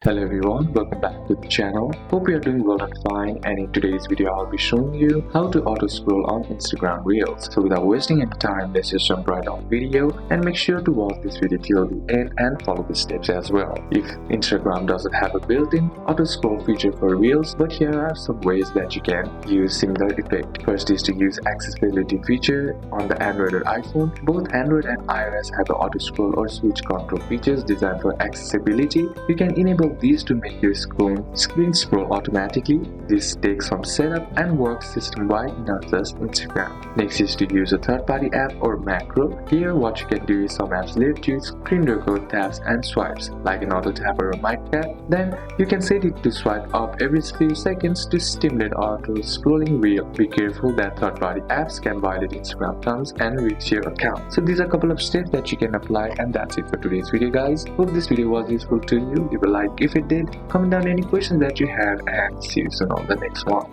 Hello everyone, welcome back to the channel. Hope you are doing well and fine, and in today's video I'll be showing you how to auto scroll on Instagram Reels. So without wasting any time, let's just jump right on video and make sure to watch this video till the end and follow the steps as well. If Instagram doesn't have a built-in auto scroll feature for Reels, but here are some ways that you can use similar effect. First is to use accessibility feature on the Android or iPhone. Both Android and iOS have the auto scroll or switch control features designed for accessibility. You can enable these to make your screen scroll automatically. This takes some setup and works system-wide, not just Instagram. Next is to use a third-party app or macro. Here what you can do is some apps let you screen record taps and swipes like an auto tap or a mic tap. Then you can set it to swipe up every few seconds to stimulate auto scrolling reel. Be careful that third-party apps can violate Instagram terms and reach your account. So these are a couple of steps that you can apply, and that's it for today's video guys. Hope this video was useful to you. Leave a like if it did, comment down any questions that you have, and see you soon on the next one.